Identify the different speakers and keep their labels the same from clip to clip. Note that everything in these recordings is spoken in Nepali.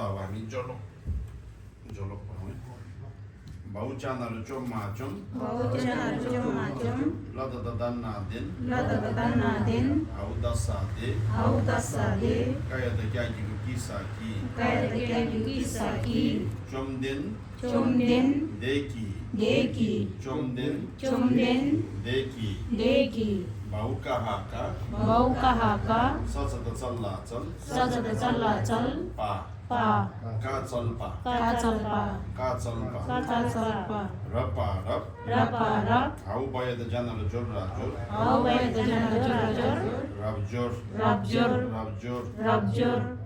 Speaker 1: wa mi jolok Bauchana 좀 마좀
Speaker 2: Bauchana 좀 마좀
Speaker 1: 라다다단나딘 아우다사데 가야다 기사키 좀딘 데키 좀딘 데키 바우카하카 사자다 Pa Kacalpa Rapa Au bayada janala jor Rabjor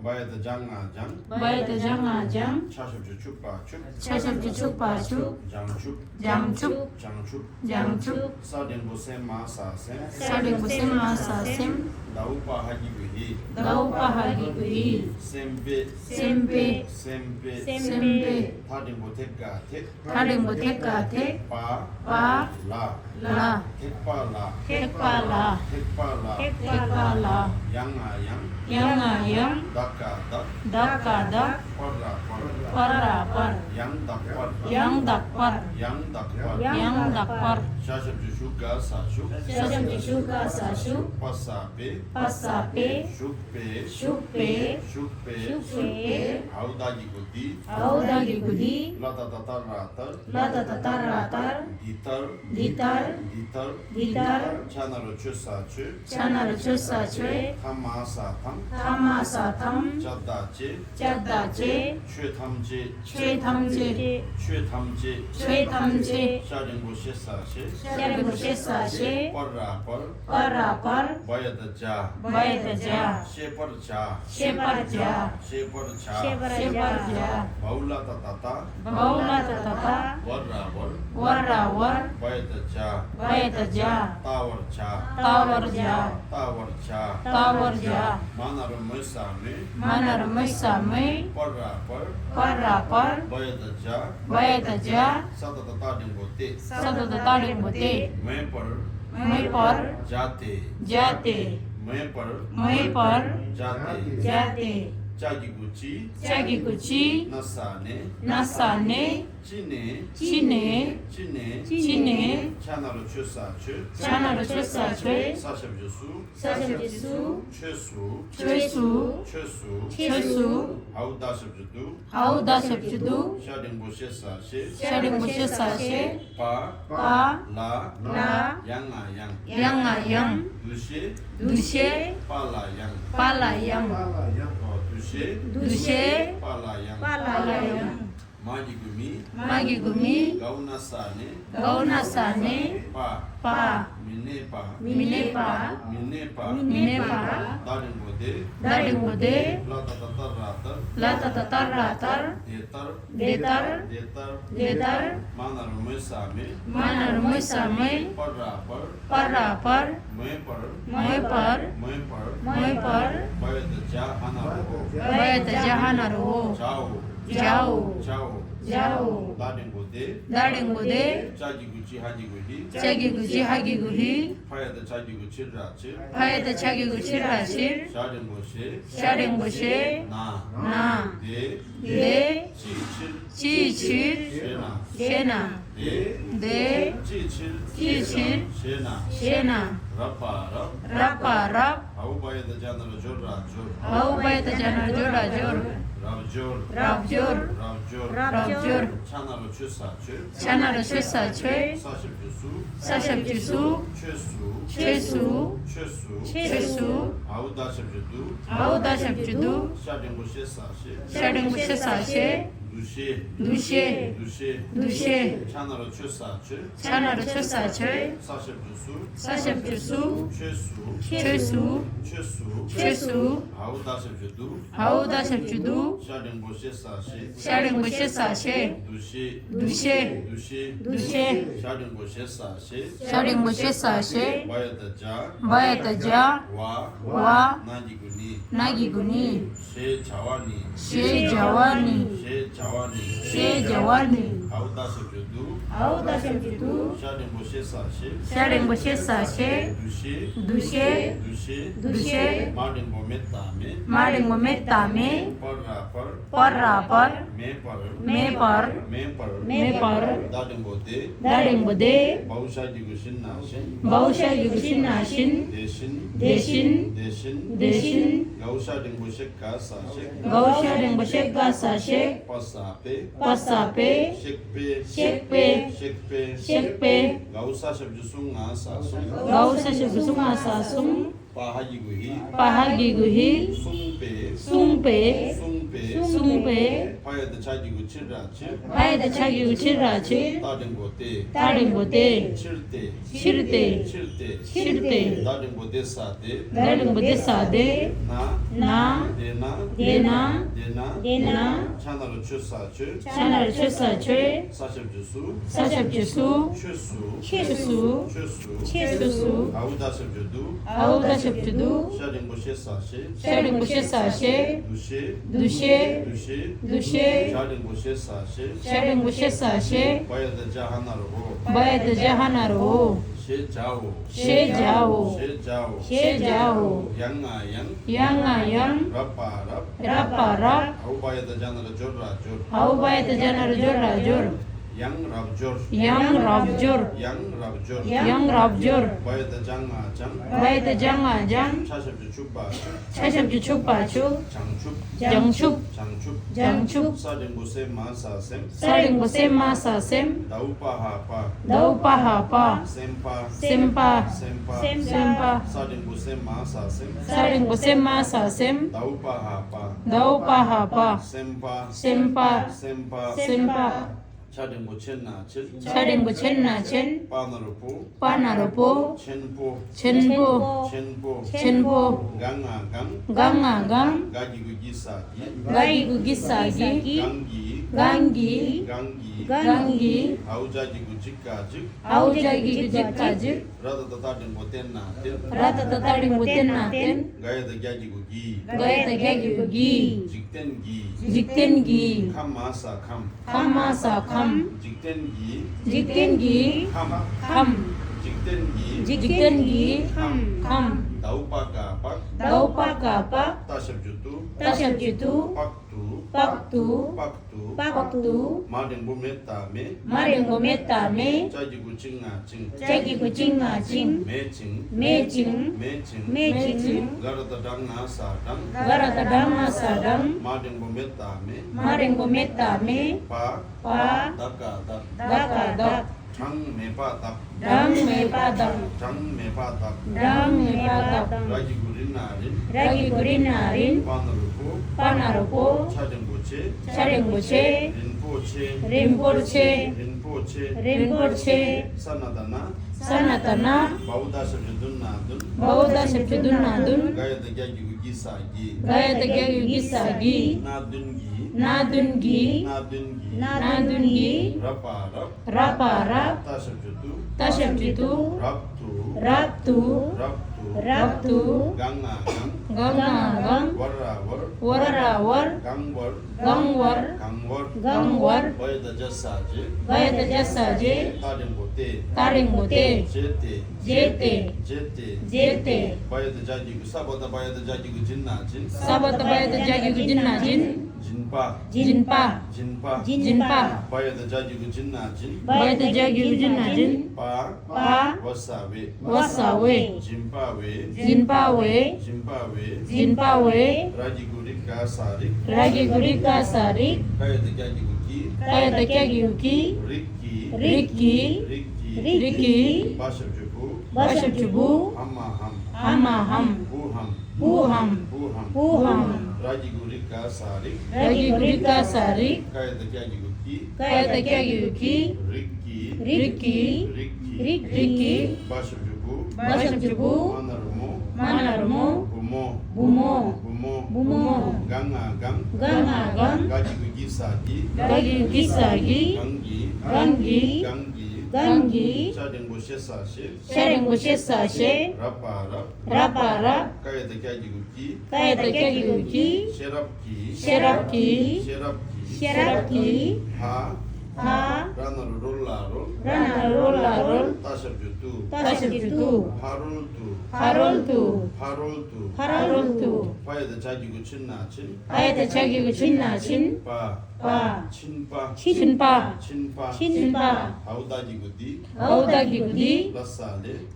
Speaker 1: bayada janga jang Chashab chupa Jangchup Sadin busem ma sa sem Daupa hagi guhi Sempe Tading botekka tek Pa La Tekpala Yang Daka Par Yang dakpar Shasham Jushuka Sashuk Pasape Shukpe Audagi Gudi Lata Tatar Ditar Chanaru Chusache Tama Satam Jadache Chwe Sharingu Shesashe Parapar Bayadaja Sheparja Baula Tata Warrawar Bayadaja Tawarja Manar Musame Parapar Bayadaja Sadataring Bote Maipar Jate Jate Chagiguchi Nasane Chine Chanaru Chusache Sashabjusu Chesu Audashabjudu Sharingu Shesashe Pa La Yang Dushe Palayang Dushe Palayang Magigumi Gaunasane Pa Minepa Daringode Lata Tatar Detar Manar Musame Parapar Bayada Jahanaru Jau Daringode Chagiguchi Hagiguhi Payada Chagiguchi Rashir Sharingoshe Na De Chichir Shena De Chichir Shena Rapa Au bayada janala jor Rabjor Chanaru Chusache Sashabjusu Chesu Audashabjudu Sharingu Shesashe Dushe Chanaru Chusache Sashabjusu Chesu Audashabjudu Sharingu Shesashe Dushe Sharingu Shesashe Bayadaja Wa Nagiguni She Jawani Audashabjudu Sharingu Shesashe Dushe Maringo Metame
Speaker 2: પર
Speaker 1: મે પર
Speaker 2: મે પર
Speaker 1: દાડંગ બોતે
Speaker 2: દાડેંગ બદે
Speaker 1: 바우샤지 구신 나신
Speaker 2: બહુશા યુગશિન નાશિન
Speaker 1: 대신
Speaker 2: દેશિન
Speaker 1: 대신 가우샤딩 보식 가사식
Speaker 2: ગૌશા ડેંગ બશેક ગા સાશેક
Speaker 1: 파사페
Speaker 2: પસાપે
Speaker 1: 식페
Speaker 2: શેકપે
Speaker 1: 가우사 섭주숭 나사숭
Speaker 2: ગૌશા શુભસુમા સાસુમ
Speaker 1: 파하기구히
Speaker 2: પહાગી ગુહી
Speaker 1: 숭페
Speaker 2: 숭પે
Speaker 1: 파야드 자기구 칠라치
Speaker 2: 파에다 차기 우칠라치
Speaker 1: 다른 곳에
Speaker 2: 다른 곳에
Speaker 1: 칠때
Speaker 2: 칠때
Speaker 1: 다른 곳에 사대
Speaker 2: 다른 곳에 사대
Speaker 1: 나
Speaker 2: 대나
Speaker 1: 차나로 추사주
Speaker 2: 차나를 추사주
Speaker 1: 사십주수
Speaker 2: 사십주수 최수
Speaker 1: 아우다십주두
Speaker 2: 아우다십주두
Speaker 1: 샤링보시 사시
Speaker 2: 샤링보시 사시
Speaker 1: 두시
Speaker 2: 두시
Speaker 1: 샤링보시 사시
Speaker 2: 샤링보시 사시
Speaker 1: 바야드 자하나로
Speaker 2: 바에다 자하나로 셰자오 양아양 라빠랍
Speaker 1: 아우바야드 자나로 조라조
Speaker 2: 아우바에다 자나를 졸라졸
Speaker 1: 양랍졸
Speaker 2: 양랍졸
Speaker 1: 바야드 장아장
Speaker 2: 바에다 장아장
Speaker 1: 차십주 축바주
Speaker 2: 차샵주 축바축 장축
Speaker 1: 사링보세 마사셈
Speaker 2: 사링보셈 마사셈
Speaker 1: 다우파하파
Speaker 2: 셈파
Speaker 1: 사링보세 마사셈
Speaker 2: 사링보셈 마사셈
Speaker 1: 다우파하파
Speaker 2: 셈파
Speaker 1: 차링보 첸나칠
Speaker 2: 차링보 첸나첸
Speaker 1: 빠나로포
Speaker 2: 첸포 강아강
Speaker 1: 가지구 기사기
Speaker 2: 가이구 기사기 강기
Speaker 1: 아우자지구 직가직
Speaker 2: 아우자기 집까지
Speaker 1: 라다다 다링보 텐나텐
Speaker 2: 라타타 다링보 텐나텐
Speaker 1: 가야다 가지구 기
Speaker 2: 가에다 가기기
Speaker 1: 직텐기
Speaker 2: 직텐기
Speaker 1: 캄마사
Speaker 2: 캄마사 캄
Speaker 1: 직텐기
Speaker 2: 직텐기
Speaker 1: 캄
Speaker 2: 직텐기 캄 다우파가박 따샵주투 빡투 마랭고 메타메
Speaker 1: 자기구 칭나칭
Speaker 2: 자기구 찡아찡 매징
Speaker 1: 가라다 당나사당
Speaker 2: 마랭고 메타메 파 다카닥 장메바닥 라기구리나린 파나르포 차랭고체 림포르체 사나타나 바우다십주둔나둔 가야다 갸기기사기 나둔기 라파랍 따샵주투 랍투 강아강 워라월 강월 바야다 자사지 따링보테 제테
Speaker 1: 바야드 자기구 사바다 바야드 자기구 진나진
Speaker 2: 사바타 바야다 자기구 진나진 진파
Speaker 1: 바야드 자기구 진나진
Speaker 2: 바야다 자기구 진나진 파 와사웨 진파웨 라기구리카 사릭 바야다 자기구기 리키 바샵주부 하마함 부함
Speaker 1: 라기구리카 사릭
Speaker 2: 가야다 자기구기 리키 바샵주부 마나르모 부모
Speaker 1: 강아강 가기구기사기 강기 샤링보셰사시
Speaker 2: 라파라
Speaker 1: 가야다 자기구기
Speaker 2: 셰랍기 Ranar rolla roll. Tasab jutu. Haroltu. Paya da chagi gu chinna chin. Chinpa. Haudaji gu di.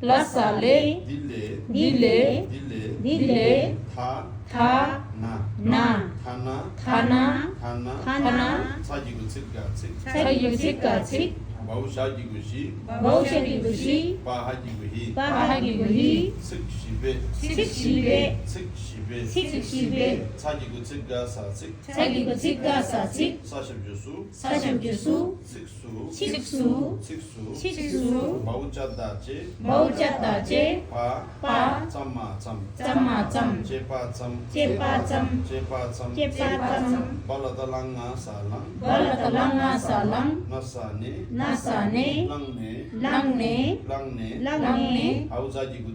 Speaker 2: Lassale. Dile. Na. Thana. Chagi gu chik. Baushagi gu shi. Bahaji gu hi. Sik shibe. Chagi gu chikga sa chik. Sashab jusu. Siksu. Bauchadache. Pa. Chamma cham. Chepa cham. Baladalanga salang. Nasane. Langne. Hauzaji gu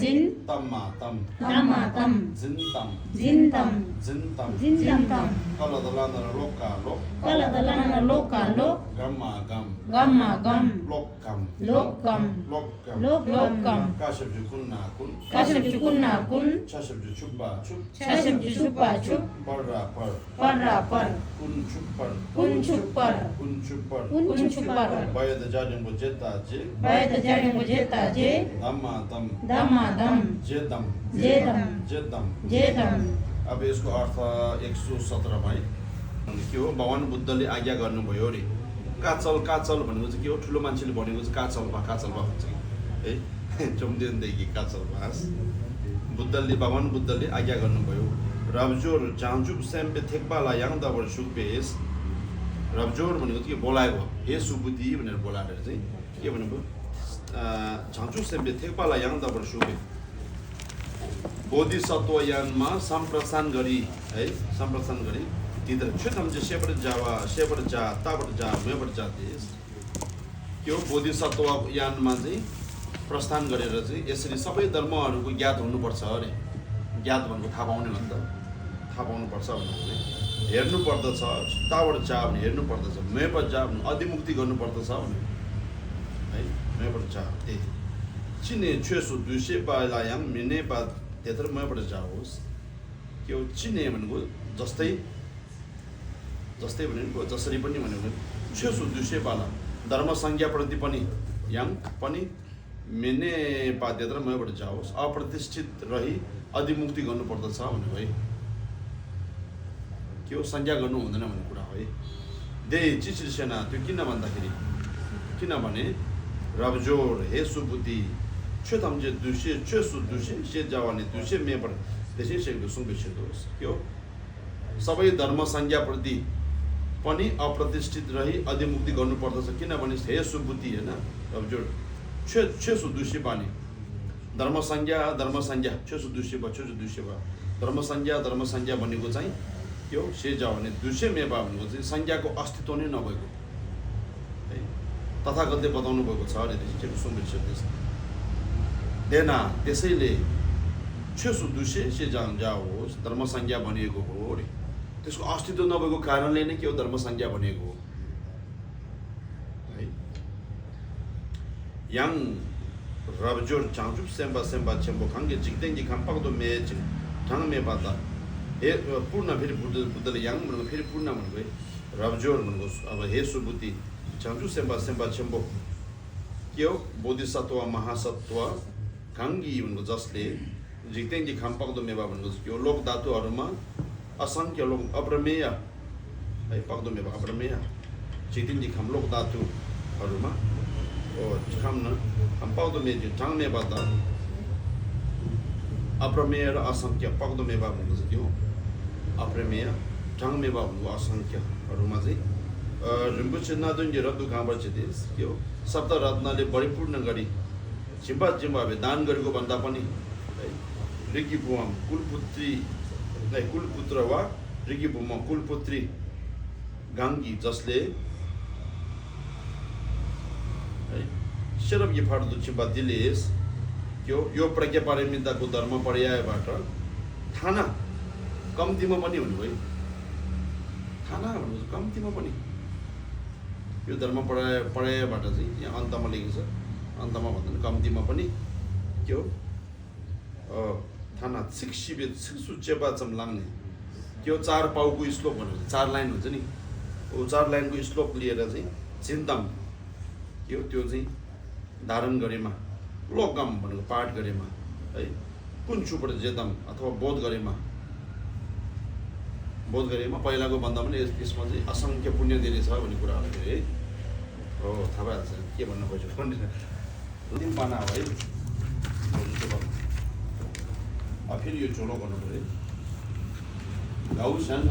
Speaker 2: jin. Tamma tam. Zintam. Kaladalana loka. Gamma gam. Lokam. Kashab jukun nakun. Chashab juchuba chup. Par. Kun chupar. Baya da jadin bojeta je. Dama dam. Jedam. अब यसको अर्थ 117 मा के हो भगवान बुद्धले आज्ञा गर्नुभयो रे काचल भनेको चाहिँ के हो ठुलो मान्छेले भनेको चाहिँ काचल भन्छ है चम्देनदेखि काचल भास भगवान बुद्धले आज्ञा गर्नुभयो रबजोर जान्जुब सेम्बे थेकबाला याङदाबर सुकबेस रबजोर भनेको चाहिँ बोलाएको हे सुबुद्धि भनेर बोलाएर चाहिँ के भन्नुभयो जान्जुब सेम्बे थेकबाला याङदाबर सुकबे बोधिसत्व यानमा सम्प्रसारण गरी तिनीहरू छुटम जे सेपर जा ताबाट जा मेबाट जा देश त्यो बोधिसत्व यानमा चाहिँ प्रस्थान गरेर चाहिँ यसरी सबै धर्महरूको ज्ञात हुनुपर्छ अरे ज्ञात भनेको थाहा पाउने भन्दा थाहा पाउनुपर्छ भनेर हेर्नु पर्दछ ताबाट जा भने हेर्नु पर्दछ मेबाट जा भने अधिमुक्ति गर्नुपर्दछ भने है मेबाट जा त्यही चिने छेसु दुसे बालायाम मिने बा त्यत्र मबाट जाओस् के हो चिने भनेको जस्तै भनेको जसरी पनि भनेको छेसु दुसे बाला धर्म संज्ञा प्रति पनि याङ पनि मिने बा त्यत्र मबाट जाओस् अप्रतिष्ठित रही अधिमुक्ति गर्नुपर्दछ भनेको है के हो संज्ञा गर्नु हुँदैन भन्ने कुरा हो है दे चिचिर सेना त्यो किनभने रबजोर हे सुबुद्धि 최담제 두시 최수 두시 제자와니 두시 मेबर त्यसै सेक्दो सुंबिसिदोस क्यों सबै धर्म संज्ञा प्रति पनि अप्रतिष्ठित रही अधिमुक्ति गर्नु पर्दछ किनभने हे सुबुद्धि हैन अब जो छेसु दुशी बानी धर्म संज्ञा छेसु दुशी बा धर्म संज्ञा भनेको चाहिँ के हो सेजावानी दुशी मेबा भनेको चाहिँ संज्ञाको अस्तित्व नै नभएको है तथागतले बताउनु भएको छ अरे त्यसै सुंबिसिदोस देना त्यसैले छेसु दुशे सेजाङ जाओस् धर्म संज्ञा बनिएको हो रे त्यसको अस्तित्व नभएको कारणले नै के हो धर्म संज्ञा बनिएको हो है याङ रबजोर चाङजुप सेम्बा छेम्बो खाङगे जिक्देङजी खाम्पाको मे ठाङ मे बाता हे पूर्ण फेरि बुद्धले याङ भनेको फेरि पूर्ण भनेको है रबजोर भनेको अब हे सुबुद्धि चाङजुप सेम्बा छेम्बो के हो बोधिसत्व महासत्व काङ्गी भनेको जसले जिक्देङजी खाम्पाक्दो मेवा भनेको यो लोक धातुहरूमा असङ्ख्य लोक अप्रमेय है पाक्दो मेवा अप्रमेय जिक्देङजी खाम लोक धातुहरूमा खाम्पाक्दो मे ठाङ मेवा त अप्रमेय र असङ्ख्य पाक्दो मेवा भनेको चाहिँ त्यो अप्रमेय ठाङ मेवा भनेको असङ्ख्यहरूमा चाहिँ रिम्बुचे नादुङ्गे रब्दु खाँबाट चाहिँ के हो शब्द रत्नले परिपूर्ण गरी जिम्बाबे दान गरेको भन्दा पनि है रिकी बुवाम कुलपुत्र वा रिकी बुमा कुलपुत्री गाङ्गी जसले है शरब यफार्दु चिम्बा दिलेस यो प्रज्ञा पारमिताको धर्म पर्यायबाट थाना कम्तीमा पनि हुनु है थाना भन्नु कम्तीमा पनि यो धर्म पढाएबाट चाहिँ यहाँ अन्तमा लेखिन्छ अन्तमा भन्दा कम्तीमा पनि के हो थाना सिक्सिबे सिक्सु चेपा चम्लाङ्ने के हो 4 पाउको श्लोक भनेर 4 लाइन हुन्छ नि ओ 4 लाइनको श्लोक लिएर चाहिँ चिन्तम के हो त्यो चाहिँ धारण गरेमा लोकम भनेको पाठ गरेमा है कुन छुबाट जेतम अथवा बोध गरेमा पहिलाको भन्दा पनि यसमा चाहिँ असंख्य पुण्य दिने छ भन्ने कुराहरू है हो थाहा भइहाल्छ के भन्न खोज्यो भन्ने 3 पाना हो है फेरि यो चोलो गर्नु पर्यो गौशन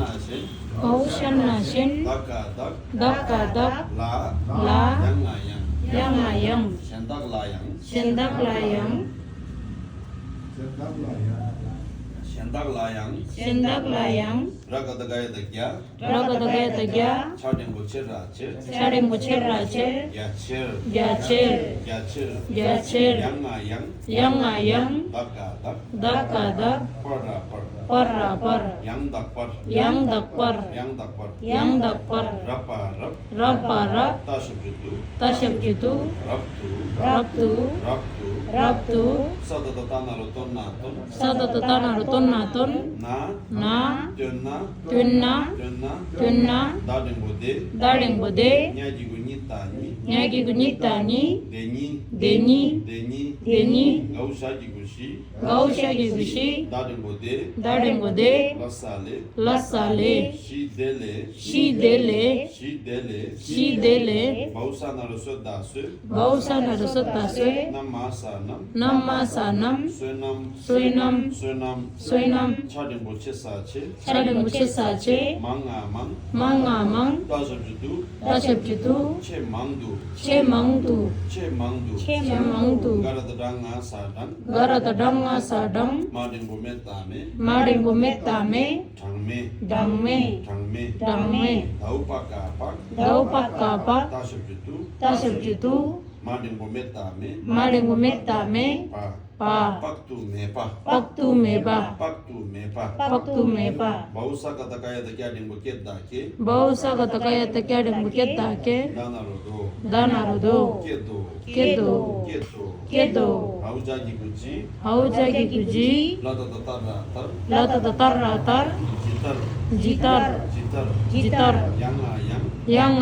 Speaker 2: नाशेन दक्का दक ला yang sendak layang raga gaya dagya chadeng bucher ya cher yang dakka par yang dakpar rapa tashabjutu rabtu sadata naruton na tunna dadeng bode nyagi gunyitani deni gausha gigushi dadeng bode lasale shidele bausa narusodasu namasanam soinam chadeng buche sache mangamang dasabjutu che mangdu garadadanga sadam madeng bumetame dangme daupakapak tasabjutu madeng bumetame paktu mepa bausa kata kaya takya deng buket dake danarodo kedo haujagi guji lata tatar jitar yang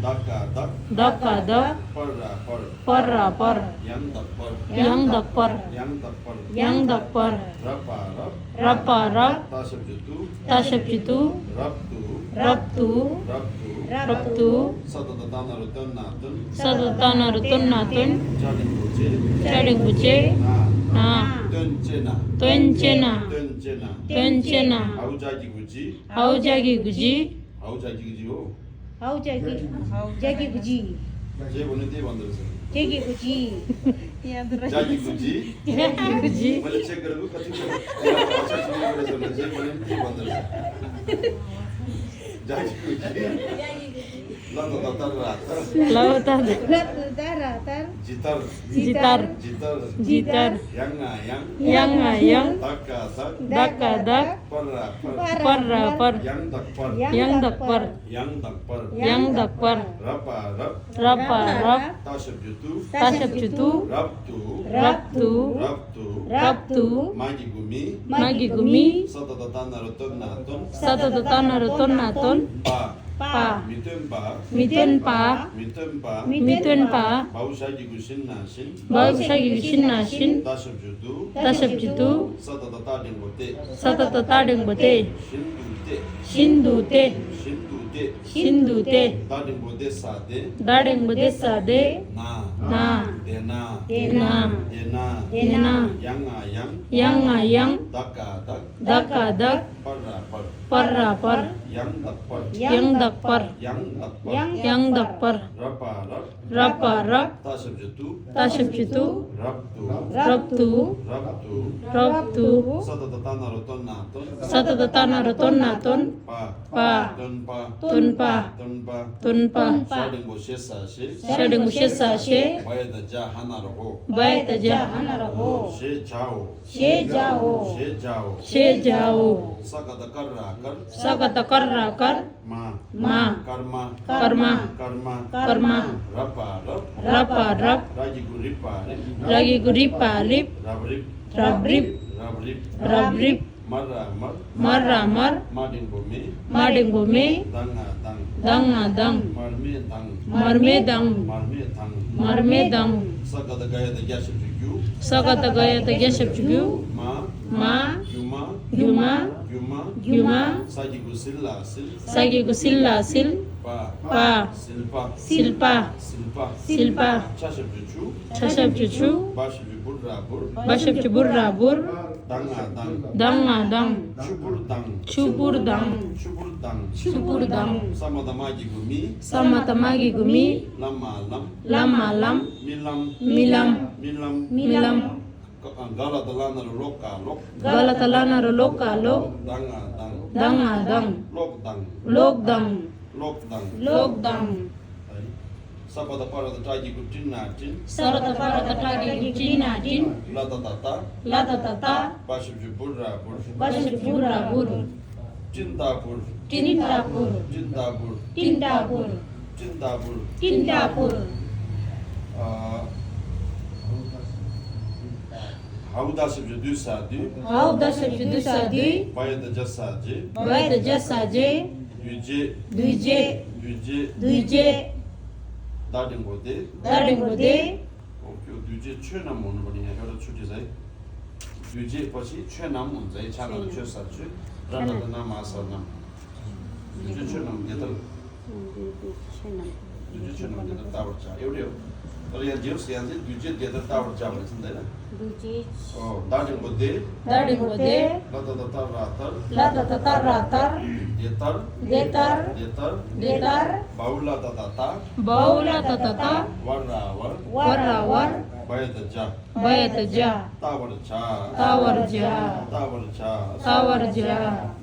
Speaker 2: dakka par yang dakpar rapa tasabjutu rabtu sadata naruton chadeng buche na tuncena haujagi guji जे भन्नु त्यही भन्दो रहेछ जागी गुजी मैले चेक गरेको कति जे भन्नु त्यही भन्दो रहेछ जागी गुजी Lautar Jitar Yang Dakka Yang Dakpar Rapa Tasabjutu Rabtu Magi Gumi Satata Naruton Pa Mitun Pa Bausagi Gushin Nashin Tasabjutu Satata Deng Bote Shindute Dadeng Bode Sade Na Yang Dakka Par Yang Dakpar Rapa Tasabjutu Rabtu Satata Naruton pa
Speaker 3: tun pa
Speaker 2: sharing go shesa she
Speaker 3: shading shesa she
Speaker 2: baya da ja hana ro
Speaker 3: bai ta ja
Speaker 2: she jao
Speaker 3: she jao
Speaker 2: sagata karra kar
Speaker 3: ma karma rapa rap ragi guripa lip rabrip marra mar mading bumi dang marme dang
Speaker 2: sagata gaya da
Speaker 3: gyashap chugyu ma yuma sagi gusilla sil pa silpa chashap chuchu bashap chuburra bur dang chubur dang samatamagi gumi lama lam milam galatalana loka lok dang lok dang
Speaker 2: Sabada para da tagi kutina tin
Speaker 3: sarata para tagi china tin lata tata
Speaker 2: bashib burra
Speaker 3: bur
Speaker 2: Jindapur Hauda sib du sadi baya da jasaje duje Darding bode. Okay, duje chönam onu bani ya öyle çutizay. Duje pasi chönam onu zay çanalı çösarçı. Rana da namasarnam. Duje chönam yeter. Duje chönam yeter tavırça. Öyle yok. Öyle ya diyoruz yani duje yeter tavırça mısın da? Oh, darding bode. Lata tatar. Yetar. Baula tatata. Warra. Bayataja. Tawarja.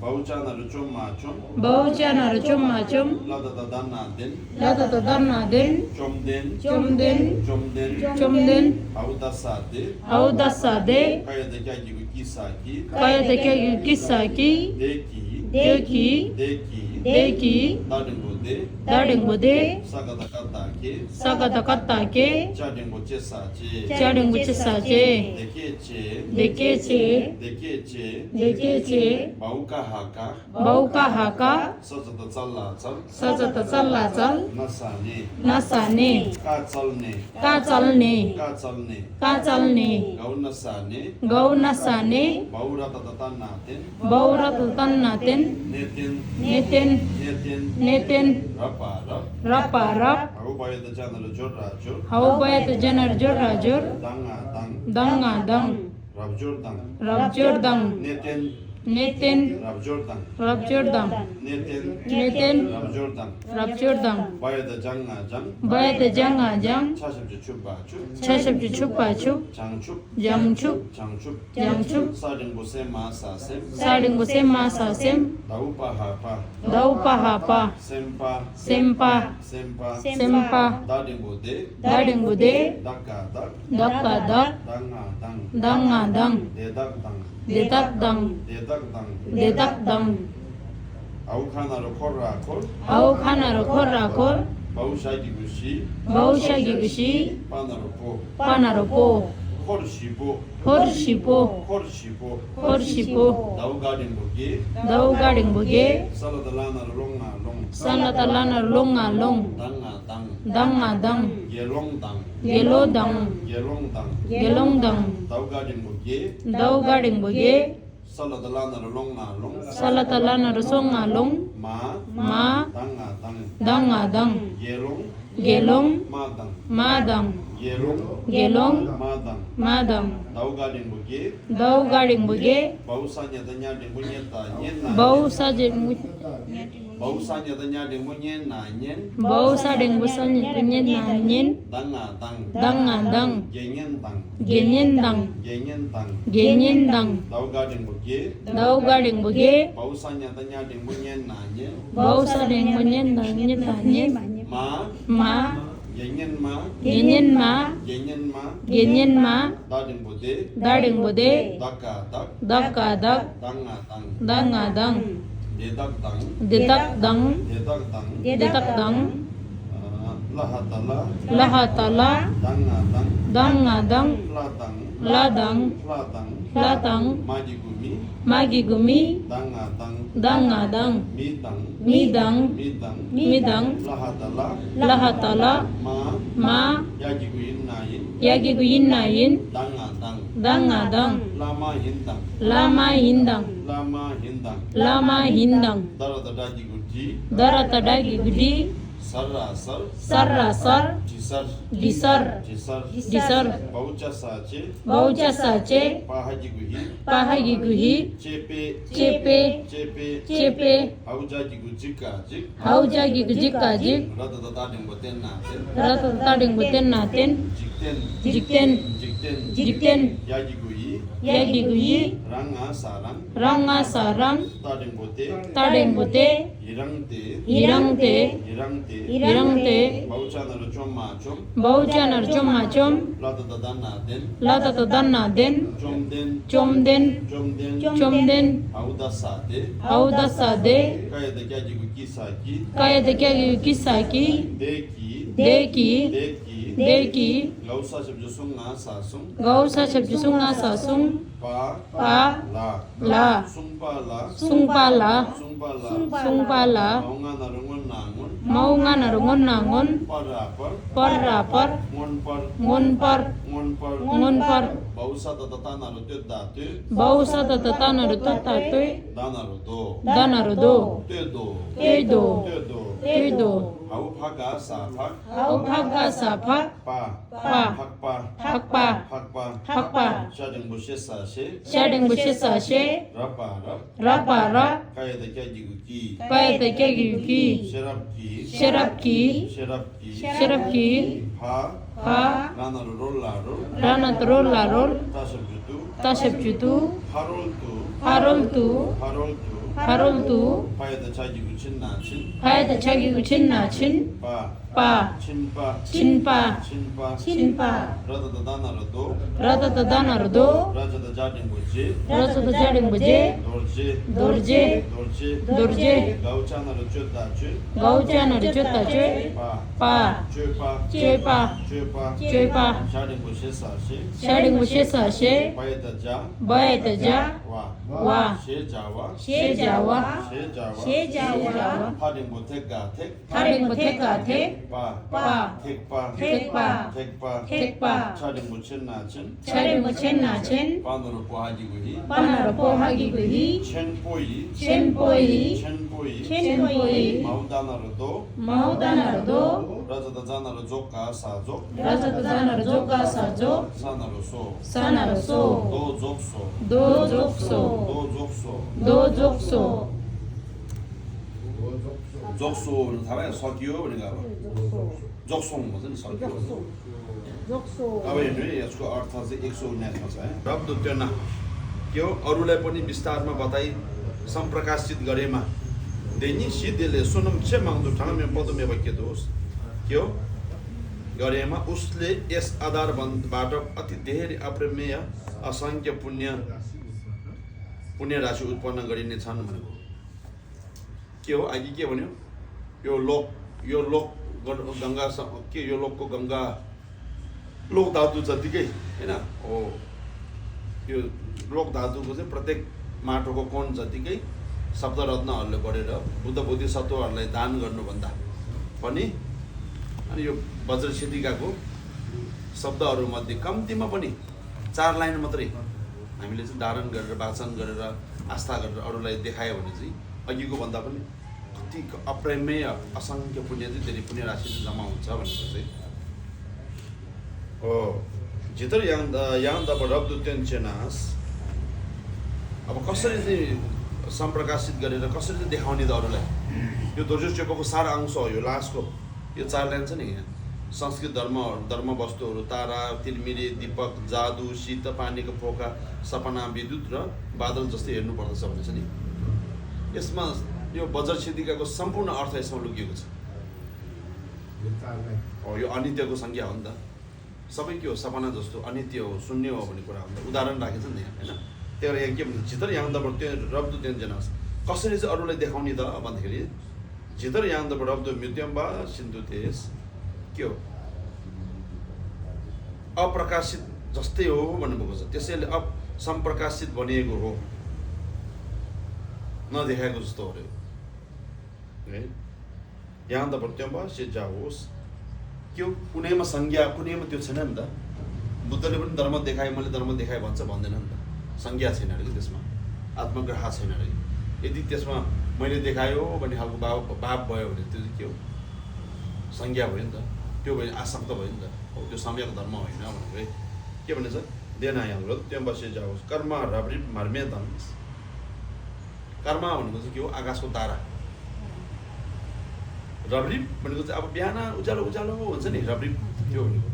Speaker 2: Bauchana ruchum machum. Lata tadanna din. Chomden. Audasade. Kayadaki kisaki. Deki. Darding bode. Sagata kattake. Chading buchesache. Dekeche. Bauka haka. Sajata challa chal. Nasane. Kachalne. Gaunasane. Baura tatanaten. Neten. Rapa. How by the janar jor. Dang. Rabjor dang. Neten. Rabjor dang. By the jang. Chashap chupa chup. Jangchup. Sading bose masa sem. Daupa hapa. Sempa. Darding bude. Dakka. Dang. Dedak dang. Aukana ro korra kor. Baushagi gushi. Panaropo. Horshipo. Daugading buge. Salatalana longa long. Dang. Yellow dang. Daugading buge. Salatalana songa long. Ma. Dang. Gelong. Madang.
Speaker 3: Gelong Madam
Speaker 2: Daugading Bugi
Speaker 3: Dau Gading Buge
Speaker 2: Bausanya Danya Dingunyeta Nyena
Speaker 3: Bau Sajin
Speaker 2: Bausanya Danya Dingunyena Nyen
Speaker 3: Bau Sading Busan Punyen Nanyin
Speaker 2: Danga
Speaker 3: Dang Dang
Speaker 2: Genyen Dang
Speaker 3: Genyen Dang Genyen Dang
Speaker 2: Daugading Bugi
Speaker 3: Dau Gading Buge
Speaker 2: Bausanya Danya Dingunyena Nyen
Speaker 3: Bau Sading Punyen Nanyin Nanyin Ma
Speaker 2: Genyen Ma
Speaker 3: Genyen Ma Genyen Ma
Speaker 2: Dading Bude
Speaker 3: Dading Bude
Speaker 2: Daka
Speaker 3: Daka Dak
Speaker 2: Danga
Speaker 3: Dang
Speaker 2: Dedak Dang
Speaker 3: Ditak Dang Ditak Dang Lahatala Danga Dang Ladang Latang Magi Gumi Danga Dang Midang Lahatala Ma Yagi Guyin Nayin Danga Dang Lama Hindang Daratadagi Gudi Sarrasar Disar Baucha Sache Pahagi Guhi Chepe Haujagi Gujikajik Ratatading Buten Naten Jikten Yagi Guyi Ranga Sarang Tading Bute Hirangte Bauchanar Chom Latatadanna Den Chomden Audasade Kaya de Kisaki Deki Gausa Sabjusunga Sasung Pa La Sungpala Maunga Narungon Nangon Parrapar Ngonpar Bausa Tatana Rutatatu Danarudo Tedo Aupaga Sapak Hakpa Shading Bushes Sashe Rapa Kaya de Kegi Sherapki Ha Ranatrol Tashabjutu Haroltu Paya de Chagi Uchin Nachin Pa Chinpa Rata Dadana Rodo Raja the Jardin Buje Dorje Gauchana Rujotache Pa Chepa Shading Bushes Sashe Bayataja Wa Shejawa Hading Boteka Pa Tekpa Chading Buchen Nachin Panaropo Hagi Guhi Chenpoi Maudana Rodo Raja Dazana Rojoka Sajo Sanaroso Do Jokso Jokso는 사람이 석유 그러니까 Jokson 무슨 석유 अब हेर्नु यसको अर्थ चाहिँ 149 छ है रब्द त्योना यो अरूलाई पनि विस्तारमा बताई सम्प्रकाशित गरेमा देनी सिद्धले सुनम छे माग्दो ठामे पदमे वाक्य दोष के हो गरेमा उसले यस आधारबाट अति धेरै अप्रमेय असंख्य पुण्य राशि उत्पन्न गरिने छन् भनेको के हो अघि के भन्यो यो लोक गंगा के यो लोकको गंगा लोक धातु जतिकै हैन हो यो लोक धातुको चाहिँ प्रत्येक माटोको कोण जतिकै शब्द रत्नहरुले गरेर बुद्ध बोधिसत्वहरुलाई दान गर्नुभन्दा पनि अनि यो वज्र सिद्धिकाको शब्दहरु मध्ये कम्तीमा पनि 4 लाइन मात्रै हामीले चाहिँ धारण गरेर वाचन गरेर आस्था गरेर अरूलाई देखायो भने चाहिँ अघिको भन्दा पनि कति अप्रमेय असंख्य पुण्य चाहिँ धेरै पुण्य राशि जम्मा हुन्छ भनेको चाहिँ
Speaker 2: हो जितर याङ द रब्दु तेन चेनास अब कसरी चाहिँ सम्प्रकाशित गरेर कसरी चाहिँ देखाउने त अरूलाई यो दोर्जो चेपोको सारा अंश हो यो लास्टको यो 4 लाइन छ नि यहाँ संस्कृत धर्म वस्तुहरू तारा तिरमिरे दीपक जादु शीत पानीको पोखा सपना विद्युत र बादल जस्तै हेर्नु पर्दछ भनेछ नि यसमा यो बज्र छिदिकाको सम्पूर्ण अर्थ यसमा लुकिएको छ हो यो अनित्यको संज्ञा हो नि त सबै के हो सपना जस्तो अनित्य हो शून्य हो भन्ने कुरा हो उदाहरण राखेछ नि यहाँ हैन त्यही भएर यहाँ के भन्छ जितर याङ द रब्दु तेन जनास कसरी चाहिँ अरूलाई देखाउने त भन्दाखेरि जितर याङ द रब्दु मृत्युम्बा सिन्धु तेस के हो अप्रकाशित जस्तै हो भन्नुभएको छ त्यसैले सम्प्रकाशित बनिएको हो नदेखाएको जस्तो हो रे यहाँ त प्रत्यम्ब से जाओस् के कुनैमा संज्ञा कुनैमा त्यो छैन नि त बुद्धले पनि धर्म देखाए मैले धर्म देखाए भन्छ भन्दैन नि त संज्ञा छैन अरे कि त्यसमा आत्मग्रह छैन अरे यदि त्यसमा मैले देखायो भन्ने खालको भाव भयो भने त्यो चाहिँ के हो संज्ञा भयो नि त त्यो भयो आसक्त भयो नि त हो त्यो सम्यक धर्म होइन भनेको है के भनेछ देना यहाँ त्यहाँ बसे जाओस् कर्म रबरी मर्मे दंस कर्म भनेको चाहिँ के हो आकाशको तारा रबरी भनेको चाहिँ अब बिहान उज्यालो उज्यालो भन्छ नि रबरी त्यो भनेको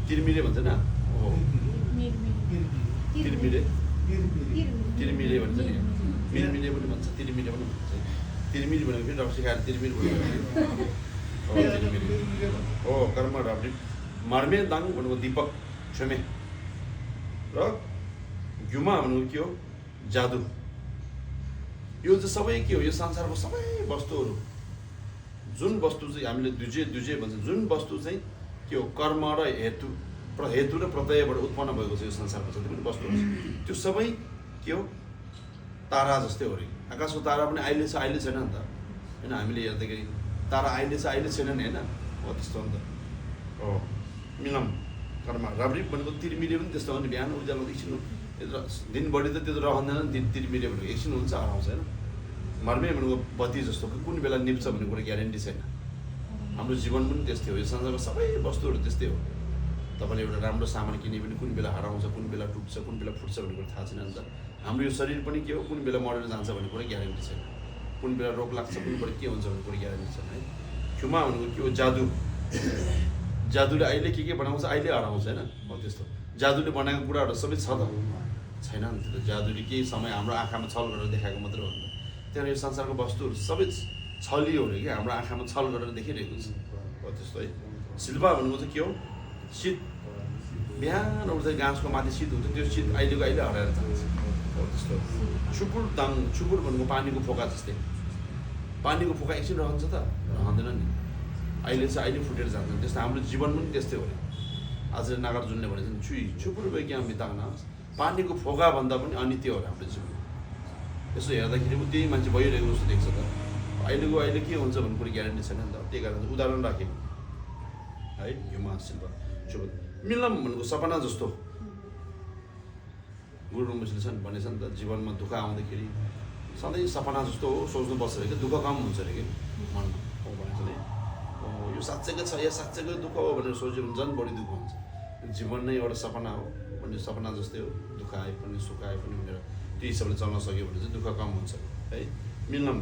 Speaker 2: तिरमिरे भन्छ न हो तिरमिरे तिरमिरे भन्छ नि मिरमिरे पनि भन्छ तिरमिरे पनि भन्छ तिरमिरे भनेको फेरि रक्सी खाएर तिरमिरे भनेको हो कर्म रबरी मर्मे दाङ भनेको दीपक क्षमे र घुमा भनेको के हो जादु यो चाहिँ सबै के हो यो संसारको सबै वस्तुहरू जुन वस्तु चाहिँ हामीले दुजे भन्छ जुन वस्तु चाहिँ के हो कर्म र हेतु र प्रत्ययबाट उत्पन्न भएको छ यो संसारको जति पनि वस्तुहरू त्यो सबै के हो तारा जस्तै हो रे आकाशको तारा पनि अहिले छैन नि त होइन हामीले हेर्दाखेरि तारा अहिले छैन नि होइन हो त्यस्तो हो नि त हो मिलम कर्म रबरी भनेको तिरमिरे पनि त्यस्तो हो नि बिहान उज्यालो एकछिन दिनभरि त त्यो त रहँदैन नि तिरमिरे भनेको एकछिन हुन्छ हराउँछ होइन मर्मे भनेको बत्ती जस्तो कुन बेला निप्छ भन्ने कुरा ग्यारेन्टी छैन हाम्रो जीवन पनि त्यस्तै हो यो संसारको सबै वस्तुहरू त्यस्तै हो तपाईँले एउटा राम्रो सामान किने पनि कुन बेला हराउँछ कुन बेला टुट्छ कुन बेला फुट्छ भन्ने कुरा थाहा छैन नि त हाम्रो यो शरीर पनि के हो कुन बेला मरेर जान्छ भन्ने कुरा ग्यारेन्टी छैन कुन बेला रोग लाग्छ कुन बेला के हुन्छ भन्ने कुरा ग्यारेन्टी छैन है क्षमा भनेको के हो जादु जादुले अहिले के बनाउँछ अहिले हराउँछ होइन हो त्यस्तो जादुले बनाएको कुराहरू सबै छ त छैन नि त्यो जादुले केही समय हाम्रो आँखामा छल गरेर देखाएको मात्रै हो नि त त्यहाँदेखि यो संसारको वस्तुहरू सबै छलियो अरे कि हाम्रो आँखामा छल गरेर देखिरहेको छ हो त्यस्तो है शिल्पा भनेको चाहिँ के हो शीत बिहान उठ्दै घाँसको माथि शीत हुन्छ त्यो शीत अहिलेको अहिले हराएर जान्छ हो त्यस्तो छुपुर भनेको पानीको फोका जस्तै पानीको फोका एकछिन रहन्छ त रहँदैन नि अहिले फुटेर जान्छ त्यस्तो हाम्रो जीवन पनि त्यस्तै हो अरे आचार्य नागार्जुनले भनेछ नि छुपुर वैज्ञान बिताउन पानीको फोका भन्दा पनि अनित्य हो हाम्रो जीवन यसो हेर्दाखेरि त्यही मान्छे भइरहेको जस्तो देख्छ त अहिले के हुन्छ भन्ने कुरा ग्यारेन्टी छैन नि त त्यही कारण उदाहरण राखेको है हिमा शिल्प शुभ मिलम भनेको सपना जस्तो गुरु मुसले छन् भनेछ नि त जीवनमा दुःख आउँदाखेरि सधैँ सपना जस्तो हो सोच्नुपर्छ अरे कि दुःख कम हुन्छ अरे कि मनमा हो भनेको नि यो साँच्चैकै छ या साँच्चैकै दुःख हो भनेर सोच्यो भने झन् बढी दुःख हुन्छ जीवन नै एउटा सपना हो भन्ने सपना जस्तै हो दुःख आए पनि सुख आए पनि भनेर त्यो हिसाबले चल्न सक्यो भने चाहिँ दुःख कम हुन्छ है मिलम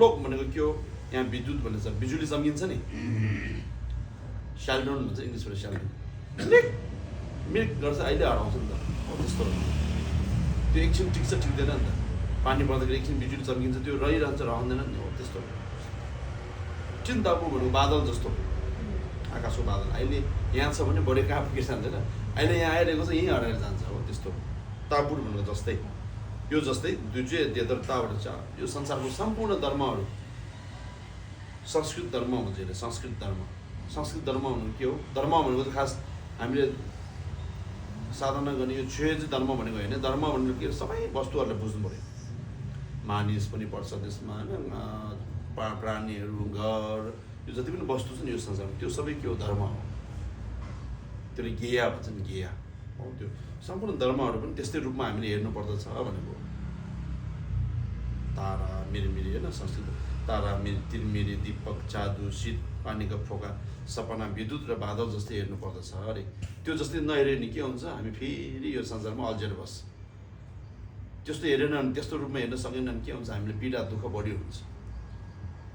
Speaker 2: लोक भनेको के हो यहाँ विद्युत भन्ने छ बिजुली चम्किन्छ नि स्यालडोन भन्छ इङ्ग्लिसबाट स्यालडोन मिल्क गर्छ अहिले हराउँछ नि त हो त्यस्तो त्यो एकछिन टिक्छ टिक्दैन नि त पानी पर्दाखेरि एकछिन बिजुली चम्किन्छ त्यो रहिरहन्छ रहँदैन नि हो त्यस्तो चिन्तापु भनेको बादल जस्तो आकाशको बादल अहिले यहाँ छ भने बढी कहाँ पुगेर जाँदैन अहिले यहाँ आइरहेको छ यहीँ हराएर जान्छ हो त्यस्तो तापुर भनेको जस्तै यो जस्तै दुजे देदरताबाट छ यो संसारको सम्पूर्ण धर्महरू संस्कृत धर्म भन्छ यसले संस्कृत धर्म भनेको के हो धर्म भनेको चाहिँ खास हामीले साधना गर्ने यो छुए चाहिँ धर्म भनेको होइन धर्म भनेको के सबै वस्तुहरूलाई बुझ्नु पऱ्यो मानिस पनि पर्छ त्यसमा होइन प्राणीहरू घर यो जति पनि वस्तु छ नि यो संसारमा त्यो सबै के हो धर्म हो त्यसले गेया भन्छ नि गेया हो त्यो सम्पूर्ण धर्महरू पनि त्यस्तै रूपमा हामीले हेर्नु पर्दछ भनेको तारा मिरमिरे होइन संस्कृत तारा तिरमिरे दीपक जादु शीत पानीका फोका सपना विद्युत र बादल जस्तै हेर्नु पर्दछ अरे त्यो जस्तै नहेरे नि के हुन्छ हामी फेरि यो संसारमा अल्झेर बस्छ त्यस्तो हेरेन भने त्यस्तो रूपमा हेर्न सकेन भने के हुन्छ हामीले पीडा दुःख बढी हुन्छ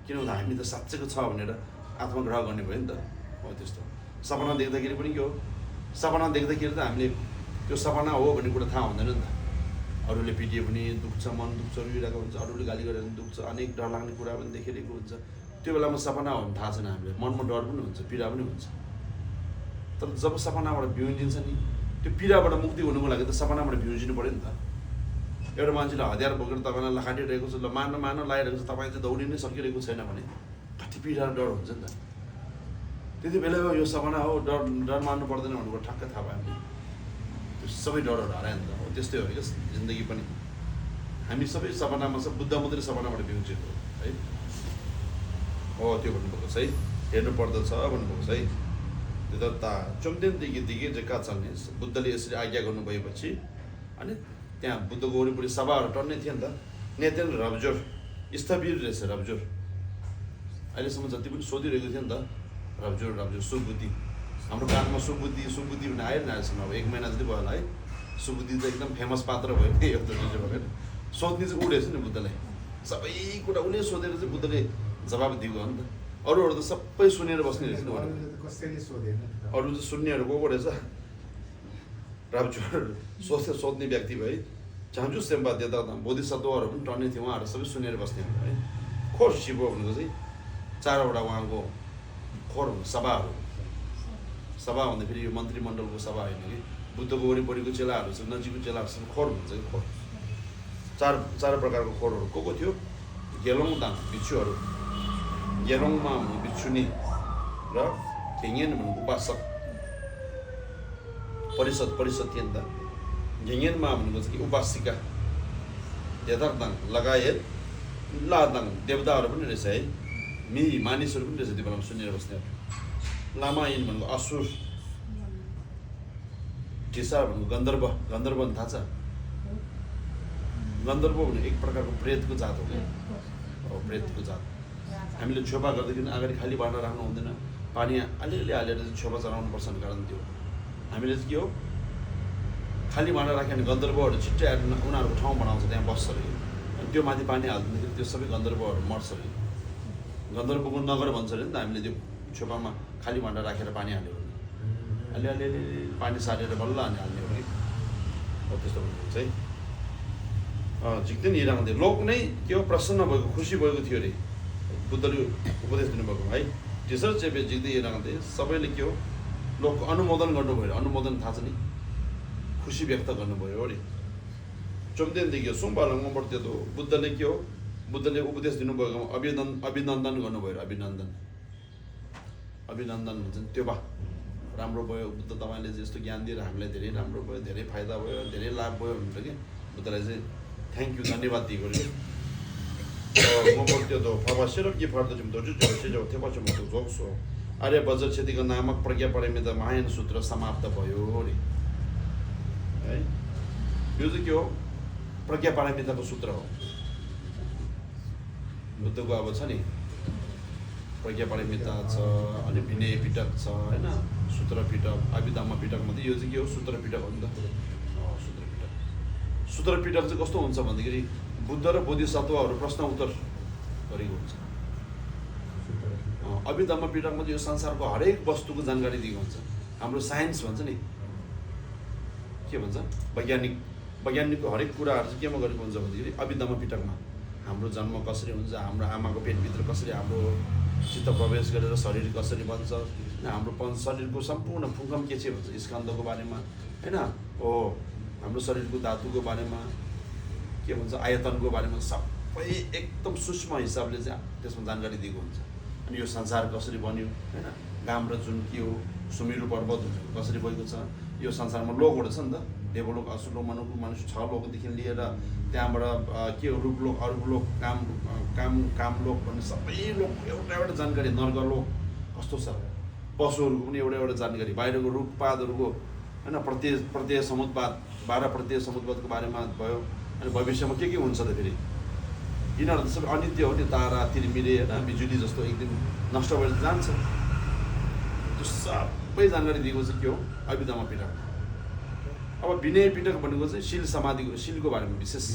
Speaker 2: किन भन्दा हामी त साँच्चैको छ भनेर आत्मग्रह गर्ने भयो नि त हो त्यस्तो सपना देख्दाखेरि पनि के हो सपना देख्दाखेरि त हामीले त्यो सपना हो भन्ने कुरा थाहा हुँदैन नि त अरूले पिटिए पनि दुख्छ मन दुख्छ रुइरहेको हुन्छ अरूले गाली गरेर पनि दुख्छ अनेक डर लाग्ने कुरा पनि देखिरहेको हुन्छ त्यो बेलामा सपना हो भने थाहा छैन हामीले मनमा डर पनि हुन्छ पीडा पनि हुन्छ तर जब सपनाबाट भ्युजिन्छ नि त्यो पीडाबाट मुक्ति हुनुको लागि त सपनाबाट भ्युजिनु पऱ्यो नि त एउटा मान्छेले हतियार बोकेर तपाईँलाई लखाटिरहेको छ ल मार्न लागिरहेको छ तपाईँ चाहिँ दौडिनै सकिरहेको छैन भने कति पीडा डर हुन्छ नि त त्यति बेला यो सपना हो डर मान्नु पर्दैन भनेको ठक्क थाहा भयो हामीले त्यो सबै डरहरू हरायो नि त हो त्यस्तै हो क्या जिन्दगी पनि हामी सबै सपनामा छ बुद्ध मात्रै सपनाबाट भ्युजिएको है हो त्यो भन्नुभएको छ है हेर्नु पर्दछ भन्नुभएको छ है त्यो त चुम्देनदेखि दिगे जेका चल्ने बुद्धले यसरी आज्ञा गर्नुभएपछि अनि त्यहाँ बुद्धको वरिपरि सभाहरू टन्ने थियो नि त नेतेन रब्जोर स्थवीर रहेछ रब्जोर अहिलेसम्म जति पनि सोधिरहेको थियो नि त रब्जोर सुबुद्धि हाम्रो कानमा सुबुद्धि भन्ने आयो नि अहिलेसम्म अब 1 महिना जति भयो होला है सुबुद्धि त एकदम फेमस पात्र भयो नि एउटा भएर सोध्ने चाहिँ उडेछ नि बुद्धलाई सबै कुरा उसले सोधेर चाहिँ बुद्धले जवाब दिएको हो नि त अरूहरू त सबै सुनेर बस्ने रहेछ नि अरू चाहिँ सुन्नेहरू को रहेछ रब्जोर सोध्ने व्यक्ति भए चाहन्छु सेम्बा देता बोधिसत्वहरू पनि टन्ने थियो उहाँहरू सबै सुनेर बस्ने है खोर शिव भनेको चाहिँ 4वटा उहाँको खोर सभा भन्दाखेरि यो मन्त्रीमण्डलको सभा होइन कि बुद्धको वरिपरिको चेलाहरू छ नजिकको चेलाहरूसँग खोर भन्छ कि खोर चार प्रकारको खोरहरू को थियो गेलोङदाङ भिक्षुहरू गेलोङमा भिक्षुनी र घेङ्गेन भन्नु उपासक परिषद थियो नि त घेङ्गेनमा भनेको चाहिँ कि उपासिका यथार्थाङ लगायत लादाङ देवताहरू पनि रहेछ है मानिसहरू पनि रहेछ त्यो बेलामा सुनेर बस्नेहरू लामायन भनेको असुर ढिसा भनेको गन्धर्व भने थाहा छ गन्धर्व भनेको एक प्रकारको प्रेतको जात हो क्या प्रेतको जात हामीले छेपा गर्दाखेरि अगाडि खाली भाँडा राख्नु हुँदैन पानी अलिअलि हालेर चाहिँ छेपा चलाउनुपर्छ भन्ने कारण त्यो हामीले चाहिँ के हो खाली भाँडा राख्यो भने गन्धर्वहरू छिट्टै आएर उनीहरूको ठाउँ बनाउँछ त्यहाँ बस्छ अरे अनि त्यो माथि पानी हाल्दाखेरि त्यो सबै गन्धर्वहरू मर्छ अरे गन्धर्वको नगर भन्छ अरे नि त हामीले त्यो छेपामा खाली भाँडा राखेर पानी हाल्यो भने अलिअलि पानी सारेर बल्ल अनि हाल्ने हो कि हो त्यस्तो भन्नुहुन्छ है झिक्दै हिँडाउँदै लोक नै के हो प्रसन्न भएको खुसी भएको थियो अरे बुद्धले उपदेश दिनुभएको है त्यसरी चाहिँ झिक्दै हिँडाउँदै सबैले के हो लोकको अनुमोदन गर्नुभयो अनुमोदन थाहा छ नि खुसी व्यक्त गर्नुभयो अरे चोम्देनदेखि सुम्बालङमा बढ्थ्यो त बुद्धले के हो बुद्धले उपदेश दिनुभएको अभिनन्दन गर्नुभयो अभिनन्दन भन्छ नि त्यो राम्रो भयो बुद्ध तपाईँले यस्तो ज्ञान दिएर हामीलाई धेरै राम्रो भयो धेरै फाइदा भयो धेरै लाभ भयो भनेर कि बुद्धलाई चाहिँ थ्याङ्क यू धन्यवाद दिएको अरे म बढ्थ्यो त फबासेर के फर्दो चाहिँ दोजु जोसे जो थियो पछि म त जोक्सो आर्य बज्र क्षतिको नामक प्रज्ञा परेमे त महायान सूत्र समाप्त भयो अरे है यो चाहिँ के हो प्रज्ञा पारमिताको सूत्र हो बुद्धको अब छ नि प्रज्ञा पारमिता छ अनि विनय पिटक छ होइन सूत्र पिटक अभिधम्म पिटक मात्रै यो चाहिँ के हो सूत्र पिटक हो नि त सूत्र पिटक चाहिँ कस्तो हुन्छ भन्दाखेरि बुद्ध र बोधिसत्वहरू प्रश्न उत्तर गरेको हुन्छ अभिधम्म पिटकमा चाहिँ यो संसारको हरेक वस्तुको जानकारी दिएको हुन्छ हाम्रो साइन्स भन्छ नि के भन्छ वैज्ञानिकको हरेक कुराहरू चाहिँ केमा गरेको हुन्छ भन्दाखेरि अभिधम्म पिटकमा हाम्रो जन्म कसरी हुन्छ हाम्रो आमाको पेटभित्र कसरी हाम्रो चित्त प्रवेश गरेर शरीर कसरी बन्छ होइन हाम्रो शरीरको सम्पूर्ण फुङ्कम के चाहिँ भन्छ स्कन्दको बारेमा होइन हो हाम्रो शरीरको धातुको बारेमा के भन्छ आयतनको बारेमा सबै एकदम सूक्ष्म हिसाबले चाहिँ त्यसमा जानकारी दिएको हुन्छ अनि यो संसार कसरी बन्यो होइन घाम र जुन के हो सुमिरु पर्वत कसरी गएको छ यो संसारमा लोकहरू छ नि त देवलोक असुरलोक मनुष्य 6 लोकदेखि लिएर त्यहाँबाट के हो रूपलोक अरूलोक कामलोक भन्ने सबै लोक एउटा जानकारी नर्गलोक कस्तो छ पशुहरूको पनि एउटा जानकारी बाहिरको रुखपातहरूको होइन प्रत्यय समुद्पात 12 प्रत्यय समुद्पातको बारेमा भयो अनि भविष्यमा के हुन्छ त फेरि यिनीहरू त सबै अनित्य हो नि, तारा तिरमिरे होइन बिजुली जस्तो एक दिन नष्ट भएर जान्छ। त्यो सबै जानकारी दिएको चाहिँ के हो अभिधम्म पिटक। अब विनय पिटक भनेको चाहिँ शिल समाधिको शिलको बारेमा विशेष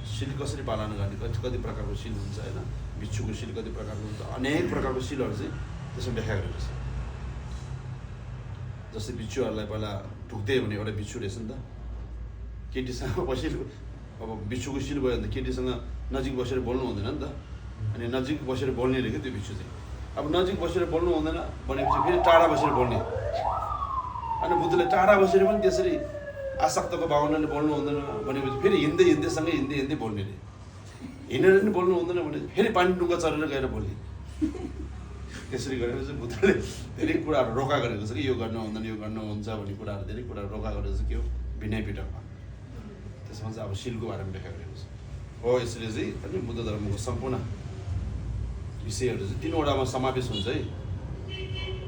Speaker 2: शिल कसरी पालन गर्ने, कति प्रकारको शिल हुन्छ होइन, बिच्छुको शिल कति प्रकारको हुन्छ, अनेक प्रकारको शिलहरू चाहिँ त्यसमा व्याख्या गरेको छ। जस्तै बिच्छुहरूलाई पहिला ढुक्दै भने एउटा बिच्छु रहेछ नि त, केटीसँग बसेर अब बिच्छुको शिल भयो भने त केटीसँग नजिक बसेर बोल्नु हुँदैन नि त, अनि नजिक बसेर बोल्ने रहेछ त्यो बिच्छु चाहिँ। अब नजिक बसेर बोल्नु हुँदैन भनेपछि फेरि टाढा बसेर बोल्ने, अनि बुद्धले टाढा बसेर पनि त्यसरी आसक्तको भावनाले बोल्नु हुँदैन भनेपछि फेरि हिँड्दै हिँड्दै बोल्ने रे, हिँडेर पनि बोल्नु हुँदैन भने फेरि पानी डुङ्गा चढेर गएर बोल्ने। त्यसरी गरेर चाहिँ बुद्धले धेरै कुराहरू रोका गरेको छ कि यो गर्नु हुँदैन यो गर्नु हुन्छ भन्ने कुराहरू धेरै कुराहरू रोका गरेको छ। के हो विनय पिटकमा, त्यसमा चाहिँ अब शिलको बारेमा व्याख्या गरेको छ। हो यसले चाहिँ अनि बुद्ध धर्मको सम्पूर्ण विषयहरू चाहिँ 3वटामा समावेश हुन्छ है।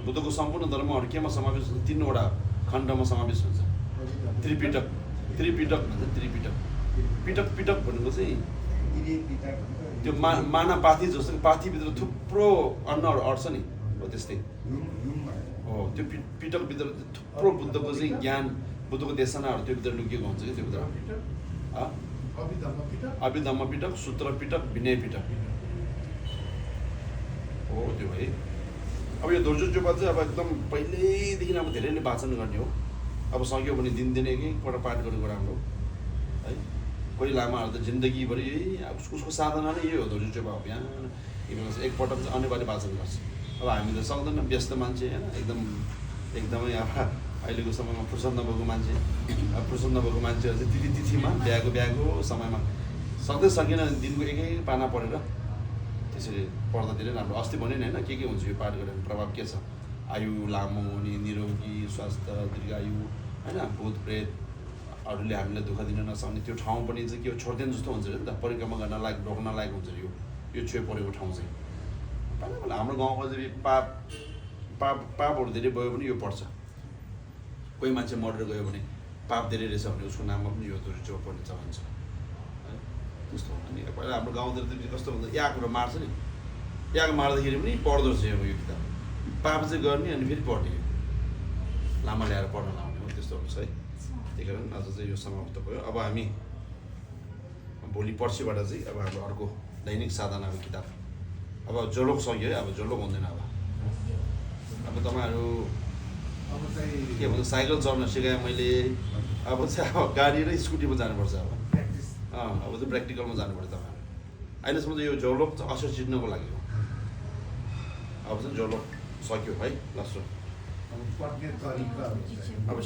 Speaker 2: बुद्धको सम्पूर्ण धर्महरू केमा समावेश हुन्छ? 3वटा खण्डमा समावेश हुन्छ। त्रिपिटक पिटक भनेको चाहिँ त्यो माना पाथी जस्तो पाथीभित्र थुप्रो अन्नहरू अट्छ नि हो त्यस्तै हो। त्यो पिटकभित्र थुप्रो बुद्धको चाहिँ ज्ञान बुद्धको देशनाहरू त्यो भित्र लुकिएको हुन्छ कि त्यो भित्र अभिधम्म पिटक, सूत्र पिटक, विनय पिटक हो त्यो है। अब यो दोर्जुच्योपा चाहिँ अब एकदम पहिल्यैदेखि अब धेरैले वाचन गर्ने हो। अब सक्यो भने दिनदिनै एकपल्ट पाठ गरेको राम्रो है। कोही लामाहरू त जिन्दगीभरि यही उसको साधना नै यही हो दोर्जुच्योपा हो। बिहान एकपल्ट चाहिँ अनिवार्य वाचन गर्छ। अब हामी त सक्दैन, व्यस्त मान्छे होइन, एकदमै अब अहिलेको समयमा फुर्सद नभएको मान्छे, अब फुर्सद नभएको मान्छेहरू चाहिँ तिथिमा बिहाको समयमा सक्दै सकेन दिनको एक पाना पढेर त्यसरी पढ्दा धेरै राम्रो। अस्ति भने नि होइन के हुन्छ यो पाठ गरेर प्रभाव के छ? आयु लामो हुने, निरोगी, स्वास्थ्य, दीर्घायु होइन, भूत प्रेत अरूले हामीलाई दुःख दिन नसक्ने त्यो ठाउँ पनि चाहिँ के हो छोड्दैन जस्तो हुन्छ नि त, परिक्रमा गर्न लायक रोक्न लायक हुन्छ यो छेउ परेको ठाउँ चाहिँ। पहिला हाम्रो गाउँको चाहिँ पापहरू धेरै भयो भने यो पर्छ। कोही मान्छे मरेर गयो भने पाप धेरै रहेछ भने उसको नाममा पनि यो दोर्जुच्योपा पर्ने चलन छ है। त्यस्तो हुन्छ नि। पहिला हाम्रो गाउँतिर त कस्तो हुन्छ, याकहरू मार्छ नि, याक मार्दाखेरि पनि पढ्दो रहेछ यो किताब। पाप चाहिँ गर्ने अनि फेरि पढ्ने, लामा ल्याएर पढ्न लाउने हो त्यस्तोहरू छ है। त्यही कारण आज चाहिँ यो समाप्त भयो। अब हामी भोलि पर्सिबाट चाहिँ अब हाम्रो अर्को दैनिक साधनाको किताब अब जोलोक सक्यो है। अब जोलोक हुँदैन। अब तपाईँहरू के भन्छ साइकल चढ्न सिकाएँ मैले, अब चाहिँ अब गाडी र स्कुटीमा जानुपर्छ। अब चाहिँ प्र्याक्टिकलमा जानुपर्छ तपाईँहरू। अहिलेसम्म चाहिँ यो जोलोक चाहिँ असर चिन्नको लागि हो। अब चाहिँ जोलोक सक्यो है लास्ट। अब